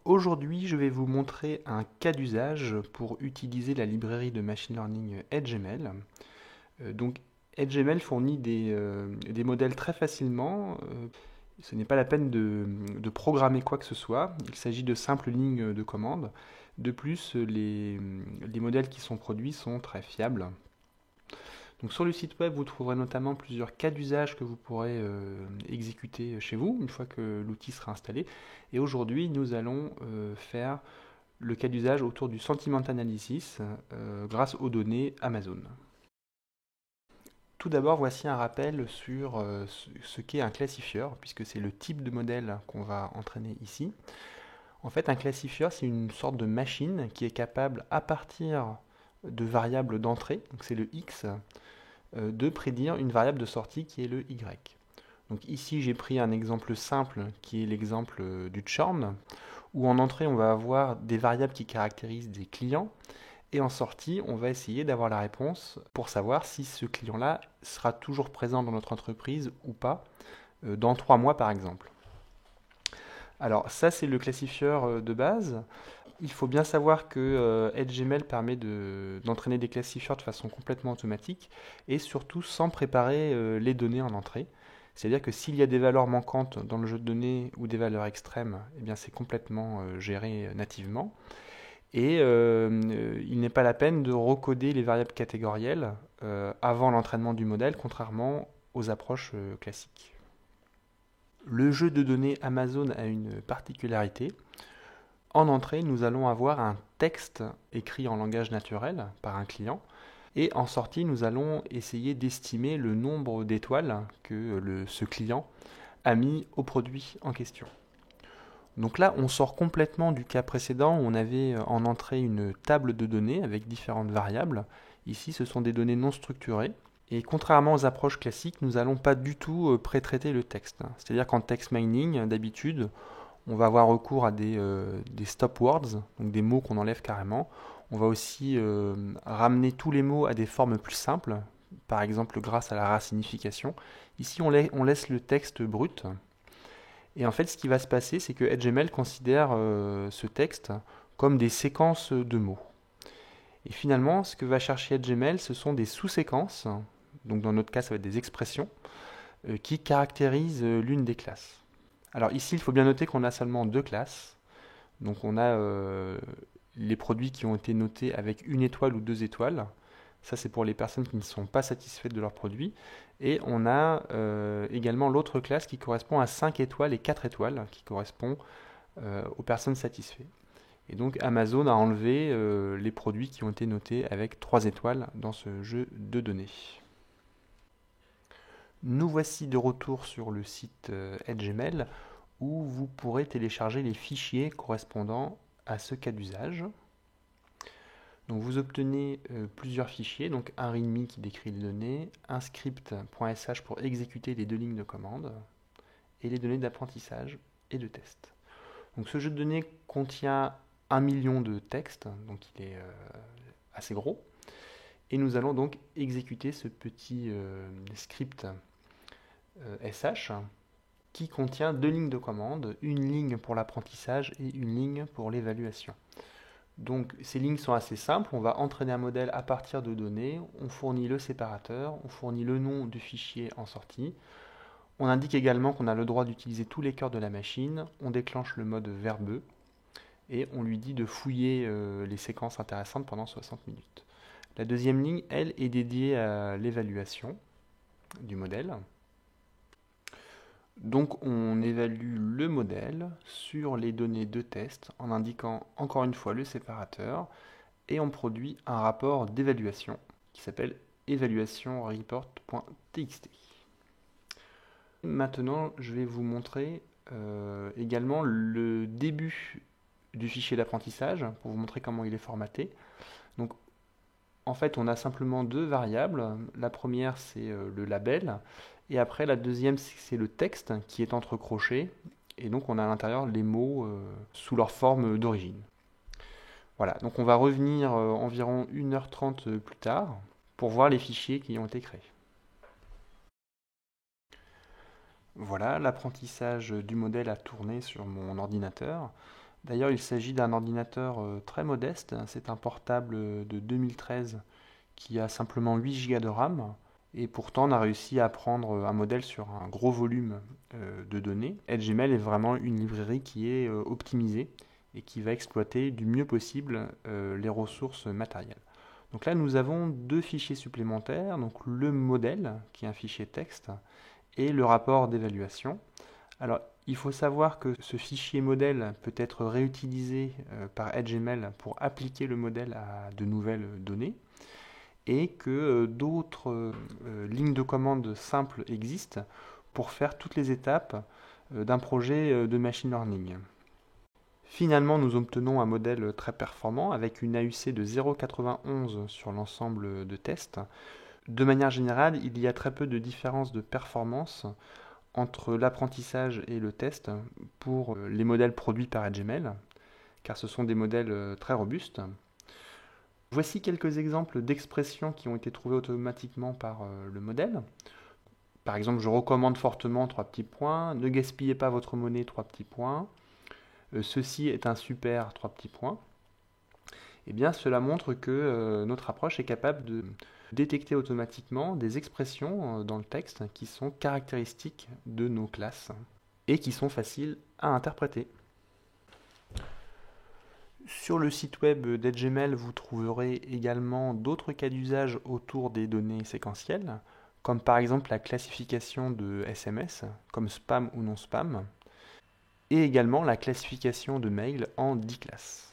Aujourd'hui, je vais vous montrer un cas d'usage pour utiliser la librairie de machine learning EdgeML. Donc, EdgeML fournit des modèles très facilement. Ce n'est pas la peine de programmer quoi que ce soit. Il s'agit de simples lignes de commande. De plus, les modèles qui sont produits sont très fiables. Donc sur le site web, vous trouverez notamment plusieurs cas d'usage que vous pourrez exécuter chez vous une fois que l'outil sera installé. Et aujourd'hui, nous allons faire le cas d'usage autour du sentiment analysis grâce aux données Amazon. Tout d'abord, voici un rappel sur ce qu'est un classifieur, puisque c'est le type de modèle qu'on va entraîner ici. En fait, un classifieur, c'est une sorte de machine qui est capable, à partir de variables d'entrée, donc c'est le X, de prédire une variable de sortie qui est le Y. Donc ici, j'ai pris un exemple simple qui est l'exemple du churn, où en entrée, on va avoir des variables qui caractérisent des clients, et en sortie, on va essayer d'avoir la réponse pour savoir si ce client-là sera toujours présent dans notre entreprise ou pas, dans 3 mois par exemple. Alors ça, c'est le classifieur de base. Il faut bien savoir que EdgeML permet d'entraîner des classifieurs de façon complètement automatique et surtout sans préparer les données en entrée. C'est-à-dire que s'il y a des valeurs manquantes dans le jeu de données ou des valeurs extrêmes, eh bien c'est complètement géré nativement. Et il n'est pas la peine de recoder les variables catégorielles avant l'entraînement du modèle, contrairement aux approches classiques. Le jeu de données Amazon a une particularité. En entrée, nous allons avoir un texte écrit en langage naturel par un client. Et en sortie, nous allons essayer d'estimer le nombre d'étoiles que ce client a mis au produit en question. Donc là, on sort complètement du cas précédent où on avait en entrée une table de données avec différentes variables. Ici, ce sont des données non structurées. Et contrairement aux approches classiques, nous n'allons pas du tout pré-traiter le texte. C'est-à-dire qu'en text mining, d'habitude, on va avoir recours à des stop words, donc des mots qu'on enlève carrément. On va aussi ramener tous les mots à des formes plus simples, par exemple grâce à la racification. Ici, on laisse le texte brut. Et en fait, ce qui va se passer, c'est que EdgeML considère ce texte comme des séquences de mots. Et finalement, ce que va chercher EdgeML, ce sont des sous-séquences, donc dans notre cas, ça va être des expressions, qui caractérisent l'une des classes. Alors ici, il faut bien noter qu'on a seulement deux classes. Donc on a les produits qui ont été notés avec une étoile ou deux étoiles. Ça, c'est pour les personnes qui ne sont pas satisfaites de leurs produits. Et on a également l'autre classe qui correspond à 5 étoiles et 4 étoiles, qui correspond aux personnes satisfaites. Et donc Amazon a enlevé les produits qui ont été notés avec 3 étoiles dans ce jeu de données. Nous voici de retour sur le site EdgeML où vous pourrez télécharger les fichiers correspondant à ce cas d'usage. Donc vous obtenez plusieurs fichiers, donc un README qui décrit les données, un script.sh pour exécuter les deux lignes de commande, et les données d'apprentissage et de test. Donc ce jeu de données contient 1 million de textes, donc il est assez gros, et nous allons donc exécuter ce petit script SH qui contient deux lignes de commande, une ligne pour l'apprentissage et une ligne pour l'évaluation. Donc ces lignes sont assez simples, on va entraîner un modèle à partir de données, on fournit le séparateur, on fournit le nom du fichier en sortie, on indique également qu'on a le droit d'utiliser tous les cœurs de la machine, on déclenche le mode verbeux et on lui dit de fouiller les séquences intéressantes pendant 60 minutes. La deuxième ligne, elle, est dédiée à l'évaluation du modèle. Donc on évalue le modèle sur les données de test en indiquant encore une fois le séparateur et on produit un rapport d'évaluation qui s'appelle evaluationreport.txt. Maintenant, je vais vous montrer également le début du fichier d'apprentissage pour vous montrer comment il est formaté. Donc en fait, on a simplement deux variables. La première, c'est le label. Et après, la deuxième, c'est le texte qui est entre crochets. Et donc, on a à l'intérieur les mots sous leur forme d'origine. Voilà, donc on va revenir environ 1h30 plus tard pour voir les fichiers qui ont été créés. Voilà, l'apprentissage du modèle a tourné sur mon ordinateur. D'ailleurs, il s'agit d'un ordinateur très modeste. C'est un portable de 2013 qui a simplement 8 Go de RAM. Et pourtant, on a réussi à prendre un modèle sur un gros volume de données. EdgeML est vraiment une librairie qui est optimisée et qui va exploiter du mieux possible les ressources matérielles. Donc là, nous avons deux fichiers supplémentaires, donc le modèle, qui est un fichier texte, et le rapport d'évaluation. Alors, il faut savoir que ce fichier modèle peut être réutilisé par EdgeML pour appliquer le modèle à de nouvelles données et que d'autres lignes de commande simples existent pour faire toutes les étapes d'un projet de machine learning. Finalement, nous obtenons un modèle très performant avec une AUC de 0,91 sur l'ensemble de tests. De manière générale, il y a très peu de différence de performance entre l'apprentissage et le test pour les modèles produits par EdgeML, car ce sont des modèles très robustes. Voici quelques exemples d'expressions qui ont été trouvées automatiquement par le modèle. Par exemple, je recommande fortement 3 petits points, ne gaspillez pas votre monnaie 3 petits points, ceci est un super 3 petits points. Eh bien, cela montre que notre approche est capable de détecter automatiquement des expressions dans le texte qui sont caractéristiques de nos classes et qui sont faciles à interpréter. Sur le site web d'EdgeML, vous trouverez également d'autres cas d'usage autour des données séquentielles, comme par exemple la classification de SMS, comme spam ou non spam, et également la classification de mails en 10 classes.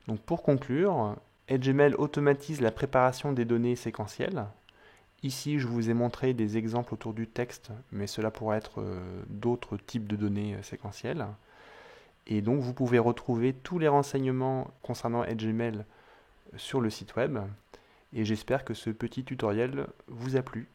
Donc pour conclure, EdgeML automatise la préparation des données séquentielles. Ici, je vous ai montré des exemples autour du texte, mais cela pourrait être d'autres types de données séquentielles. Et donc, vous pouvez retrouver tous les renseignements concernant EdgeML sur le site web. Et j'espère que ce petit tutoriel vous a plu.